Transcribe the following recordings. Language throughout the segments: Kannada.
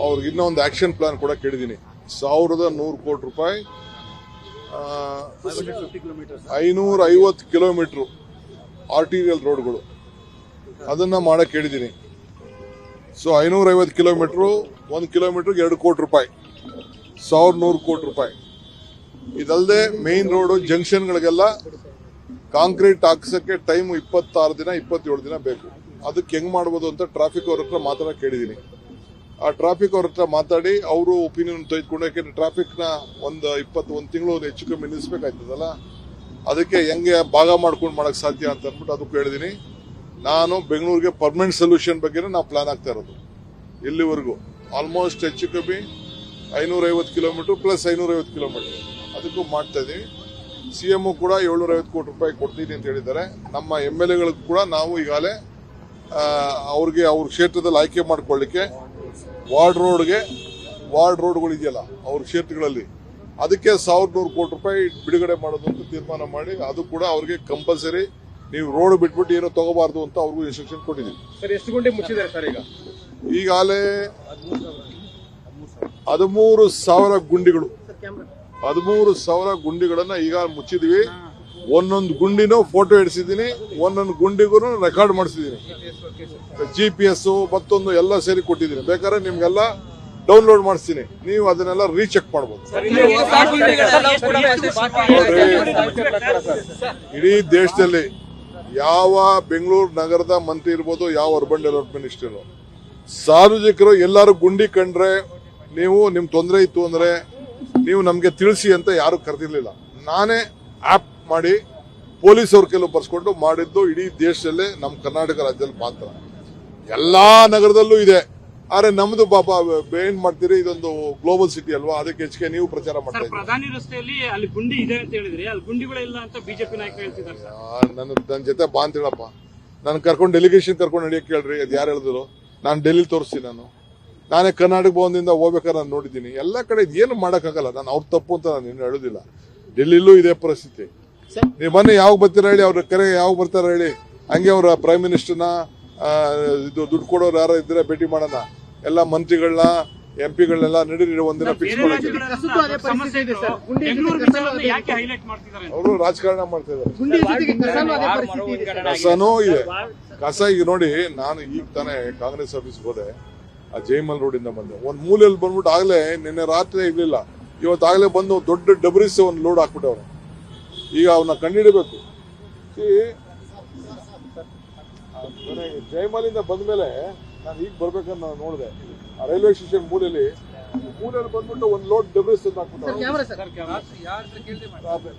ಅವ್ರಿಗೆ ಇನ್ನೊಂದು ಆಕ್ಷನ್ ಪ್ಲಾನ್ ಕೂಡ ಕೇಳಿದ್ದೀನಿ. 1100 ಕೋಟಿ ರೂಪಾಯಿ 550 ಕಿಲೋಮೀಟರ್ ಆರ್ಟಿರಿಯಲ್ ರೋಡ್ಗಳು ಅದನ್ನ ಮಾಡಕ್ ಹೇಳಿದ್ದೀನಿ. ಸೊ 550 ಕಿಲೋಮೀಟರ್, 1 ಕಿಲೋಮೀಟರ್ಗೆ 2 ಕೋಟಿ ರೂಪಾಯಿ, 1100 ಕೋಟಿ ರೂಪಾಯಿ. ಇದಲ್ಲದೆ ಮೇನ್ ರೋಡ್ ಜಂಕ್ಷನ್ಗಳಿಗೆಲ್ಲ ಕಾಂಕ್ರೀಟ್ ಹಾಕ್ಸಕ್ಕೆ ಟೈಮ್ 26 ದಿನ 27 ದಿನ ಬೇಕು. ಅದಕ್ಕೆ ಹೆಂಗ್ ಮಾಡ್ಬೋದು ಅಂತ ಟ್ರಾಫಿಕ್ ಅವ್ರ ಹತ್ರ ಮಾತಾಡಕ್ ಕೇಳಿದೀನಿ. ಆ ಟ್ರಾಫಿಕ್ ಅವ್ರ ಹತ್ರ ಮಾತಾಡಿ ಅವರು ಒಪಿನಿಯನ್ ತೆಗೆದುಕೊಂಡು, ಯಾಕೆಂದ್ರೆ ಟ್ರಾಫಿಕ್ ನ ಒಂದು 21 ತಿಂಗಳು ಹೆಚ್ಚು ಕಮ್ಮಿ ನಿಲ್ಲಿಸಬೇಕಾಯ್ತದಲ್ಲ, ಅದಕ್ಕೆ ಹೆಂಗೆ ಭಾಗ ಮಾಡ್ಕೊಂಡು ಮಾಡಕ್ ಸಾಧ್ಯ ಅಂತ ಅಂದ್ಬಿಟ್ಟು ಅದಕ್ಕೂ ಹೇಳಿದೀನಿ. ನಾನು ಬೆಂಗಳೂರಿಗೆ ಪರ್ಮನೆಂಟ್ ಸೊಲ್ಯೂಷನ್ ಬಗ್ಗೆ ನಾವು ಪ್ಲಾನ್ ಆಗ್ತಾ ಇರೋದು. ಇಲ್ಲಿವರೆಗೂ ಆಲ್ಮೋಸ್ಟ್ ಹೆಚ್ಚು ಕಮ್ಮಿ 550 ಕಿಲೋಮೀಟರ್ ಪ್ಲಸ್ 550 ಕಿಲೋಮೀಟರ್ ಅದಕ್ಕೂ ಮಾಡ್ತಾ ಇದೀವಿ. ಸಿಎಂ ಕೂಡ 750 ಕೋಟಿ ರೂಪಾಯಿ ಕೊಡ್ತೀನಿ ಅಂತ ಹೇಳಿದ್ದಾರೆ. ನಮ್ಮ MLA ಗಳಿಗೂ ಕೂಡ ನಾವು ಈಗಾಗಲೇ ಅವ್ರಿಗೆ ಅವ್ರ ಕ್ಷೇತ್ರದಲ್ಲಿ ಆಯ್ಕೆ ಮಾಡ್ಕೊಳ್ಳಿಕ್ಕೆ ವಾರ್ಡ್ ರೋಡ್ಗಳು ಇದೆಯಲ್ಲ ಅವ್ರ ಕ್ಷೇತ್ರಗಳಲ್ಲಿ, ಅದಕ್ಕೆ 1100 ಕೋಟಿ ರೂಪಾಯಿ ಬಿಡುಗಡೆ ಮಾಡೋದು ಅಂತ ತೀರ್ಮಾನ ಮಾಡಿ, ಅದು ಕೂಡ ಅವ್ರಿಗೆ ಕಂಪಲ್ಸರಿ ನೀವು ರೋಡ್ ಬಿಟ್ಬಿಟ್ಟು ಏನೋ ತಗೋಬಾರ್ದು ಅಂತ ಅವ್ರಿಗೂ ಇನ್ಸ್ಟ್ರಕ್ಷನ್ ಕೊಟ್ಟಿದ್ದೀವಿ. ಸರ್, ಎಷ್ಟು ಗುಂಡಿ ಮುಚ್ಚಿದ್ದಾರೆ ಸರ್? ಈಗಾಗಲೇ 13,000 ಗುಂಡಿಗಳು, 13,000 ಗುಂಡಿಗಳನ್ನ ಈಗ ಮುಚ್ಚಿದೀವಿ. ಒಂದೊಂದು ಗುಂಡಿನೂ ಫೋಟೋ ಹಿಡಿಸಿದ್ದೀನಿ, ಒಂದೊಂದು ಗುಂಡಿಗೂ ರೆಕಾರ್ಡ್ ಮಾಡಿಸಿದ್ದೀನಿ. GPS ಮತ್ತೊಂದು ಎಲ್ಲ ಸೇರಿ ಕೊಟ್ಟಿದ್ದೀನಿ. ಬೇಕಾದ್ರೆ ನಿಮ್ಗೆಲ್ಲ ಡೌನ್ಲೋಡ್ ಮಾಡಿಸ್ತೀನಿ, ನೀವು ಅದನ್ನೆಲ್ಲ ರೀಚೆಕ್ ಮಾಡಬಹುದು. ಇಡೀ ದೇಶದಲ್ಲಿ ಯಾವ ಬೆಂಗಳೂರು ನಗರದ ಮಂತ್ರಿ ಇರ್ಬೋದು, ಯಾವ ಅರ್ಬನ್ ಡೆವಲಪ್ಮೆಂಟ್ ಮಿನಿಸ್ಟರ್, ಸಾರ್ವಜನಿಕರು ಎಲ್ಲರೂ ಗುಂಡಿ ಕಂಡ್ರೆ ನೀವು ನಿಮ್ ತೊಂದರೆ ಇತ್ತು ಅಂದ್ರೆ ನೀವು ನಮ್ಗೆ ತಿಳಿಸಿ ಅಂತ ಯಾರು ಕರೆದಿರ್ಲಿಲ್ಲ. ನಾನೇ ಆಪ್ ಮಾಡಿ ಪೊಲೀಸ್ ಅವ್ರ ಕೆಲವು ಬರ್ಸ್ಕೊಂಡು ಮಾಡಿದ್ದು ಇಡೀ ದೇಶದಲ್ಲೇ ನಮ್ಮ ಕರ್ನಾಟಕ ರಾಜ್ಯದಲ್ಲಿ ಮಾತ್ರ. ಎಲ್ಲಾ ನಗರದಲ್ಲೂ ಇದೆ. ಆದ್ರೆ ನಮ್ದು ಪಾಪ ಏನ್ ಮಾಡ್ತೀರಿ, ಇದೊಂದು ಗ್ಲೋಬಲ್ ಸಿಟಿ ಅಲ್ವಾ, ಅದಕ್ಕೆ ಹೆಚ್ಚಿಗೆ ನೀವು ಪ್ರಚಾರ ಮಾಡ್ತಾ ಇದ್ದೀರಿ. ಪ್ರಧಾನಿ ರಸ್ತೆಯಲ್ಲಿ ಅಲ್ಲಿ ಗುಂಡಿ ಇದೆ ಅಂತ ಹೇಳಿದ್ರಿ, ಅಲ್ಲಿ ಗುಂಡಿಗಳಿಲ್ಲ ಅಂತ ಬಿಜೆಪಿ ನಾಯಕರು ಹೇಳ್ತಿದ್ದಾರೆ. ನನ್ನ ಜೊತೆ ಬಾ ಅಂತ ಹೇಳಪ್ಪ, ನಾನು ಕರ್ಕೊಂಡು ಡೆಲಿಗೇಷನ್ ಕರ್ಕೊಂಡು ನಡೆಯಕ್ಕೆ ಕೇಳ್ರಿ. ಅದು ಯಾರು ಹೇಳಿದ್ರು? ನಾನು ಡೆಲ್ಲಿ ತೋರಿಸ್ತೀನಿ. ನಾನೇ ಕರ್ನಾಟಕ ಭವನದಿಂದ ಹೋಗ್ಬೇಕಾದ್ರೆ ನಾನು ನೋಡಿದ್ದೀನಿ. ಎಲ್ಲ ಕಡೆ ಏನು ಮಾಡೋಕ್ಕಾಗಲ್ಲ. ನಾನು ಅವ್ರ ತಪ್ಪು ಅಂತ ನಾನು ಇನ್ನು ಹೇಳೋದಿಲ್ಲ. ಡೆಲ್ಲಿಲೂ ಇದೇ ಪರಿಸ್ಥಿತಿ. ನೀವು ಬನ್ನಿ, ಯಾವಾಗ ಬರ್ತೀರಾ ಹೇಳಿ, ಅವ್ರ ಕರೆ ಯಾವಾಗ ಬರ್ತಾರ ಹೇಳಿ, ಹಂಗೆ ಅವರ ಪ್ರೈಮ್ ಮಿನಿಸ್ಟರ್ನ ಇದು ದುಡ್ಡು ಕೊಡೋರು ಯಾರು ಇದ್ರೆ ಭೇಟಿ ಮಾಡೋಣ. ಎಲ್ಲ ಮಂತ್ರಿಗಳನ್ನ MP ಗಳನ್ನೆಲ್ಲ ನಡೀರಿ ಒಂದಿನ ಫಿಕ್ಸ್ ಮಾಡೋಕೆ. ಅವರು ರಾಜಕಾರಣ ಮಾಡ್ತಾ ಇದ್ದಾರೆ. ಕಸನೂ ಇದೆ. ಕಸ ಈಗ ನೋಡಿ, ನಾನು ಈಗ ತಾನೇ ಕಾಂಗ್ರೆಸ್ ಆಫೀಸ್ಗೆ ಹೋದೆ, ಆ ಜೈಮಲ್ ರೋಡ್ ಇಂದ ಬಂದೆ. ಒಂದ್ ಮೂಲೆಯಲ್ಲಿ ಬಂದ್ಬಿಟ್ಟು ಆಗ್ಲೇ ನಿನ್ನೆ ರಾತ್ರಿ ಇರ್ಲಿಲ್ಲ, ಇವತ್ತಾಗಲೇ ಬಂದು ದೊಡ್ಡ ಡಬ್ರಿಸ್ ಒಂದು ಲೋಡ್ ಹಾಕ್ಬಿಟ್ಟವ್ರು. ಈಗ ಅವನ್ನ ಕಂಡುಹಿಡಬೇಕು. ಜೈಮಲಿಂದ ಬಂದ್ಮೇಲೆ ನಾನು ಈಗ ಬರ್ಬೇಕಂತ ನಾನು ನೋಡಿದೆ, ಆ ರೈಲ್ವೆ ಸ್ಟೇಷನ್ ಮೂಲೆಯಲ್ಲಿ ಬಂದ್ಬಿಟ್ಟು ಒಂದು ಲೋಡ್ ಡಬ್ರಿಸ್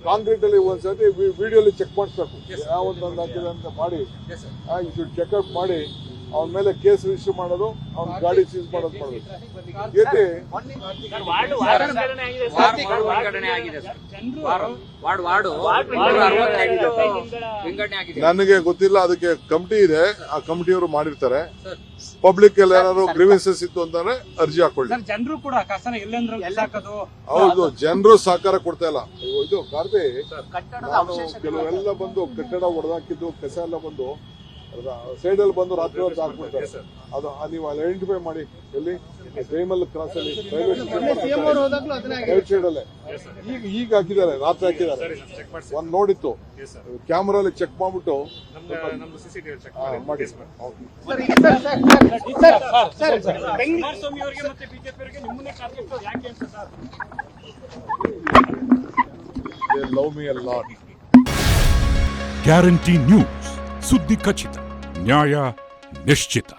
ಕಾಂಕ್ರೀಟ್ ಅಲ್ಲಿ ಒಂದ್ಸತಿ ವಿಡಿಯೋಲಿ ಚೆಕ್ ಮಾಡಿಸ್ಬೇಕು, ಯಾವೊಂದೊಂದು ಹಾಕಿದೆ ಅಂತ ಮಾಡಿ ಚೆಕ್ಅಪ್ ಮಾಡಿ ಅವನ ಮೇಲೆ ಕೇಸ್ ರಿಜಿಸ್ಟರ್ ಮಾಡೋದು, ಅವ್ನ ಗಾಡಿ ಸೀಸ್ ಮಾಡೋದು ಮಾಡಬೇಕು. ನನಗೆ ಗೊತ್ತಿಲ್ಲ, ಅದಕ್ಕೆ ಕಮಿಟಿ ಇದೆ, ಆ ಕಮಿಟಿಯವರು ಮಾಡಿರ್ತಾರೆ. ಪಬ್ಲಿಕ್ ಎಲ್ಲ ಏನಾದ್ರು ಗ್ರೀವೆನ್ಸಸ್ ಇತ್ತು ಅಂತಂದ್ರೆ ಅರ್ಜಿ ಹಾಕೊಳ್ಳಿ. ಜನರು ಕೂಡ ಹೌದು, ಜನರು ಸಹಕಾರ ಕೊಡ್ತಾ ಇಲ್ಲ. ಇದು ಕಾರ್ತಿ, ನಾನು ಕೆಲವೆಲ್ಲ ಬಂದು ಕಟ್ಟಡ ಹೊಡೆದಾಕಿದ್ದು ಕಸ ಎಲ್ಲ ಬಂದು ಸೈಡ್ ಅಲ್ಲಿ ಬಂದು ರಾತ್ರಿ ಹೊತ್ತು ಹಾಕ್ಬಿಡ್ತಾರೆ. ಅದು ನೀವು ಅಲ್ಲಿ ಐಡೆಂಟಿಫೈ ಮಾಡಿ, ಎಲ್ಲಿ ಜೈಮಲ್ ಕ್ರಾಸ್ ಅಲ್ಲಿ ರೈಲ್ವೆ ರೈಟ್ ಸೈಡ್ ಅಲ್ಲೇ ಈಗ ಹಾಕಿದ್ದಾರೆ, ರಾತ್ರಿ ಹಾಕಿದ್ದಾರೆ. ಒಂದ್ ನೋಡಿತ್ತು, ಕ್ಯಾಮರಲ್ಲಿ ಚೆಕ್ ಮಾಡ್ಬಿಟ್ಟು ಮಾಡಿ. Love me a lot. Guarantee news, ಸುದ್ದಿ ಖಚಿತ, ನ್ಯಾಯ ನಿಶ್ಚಿತ.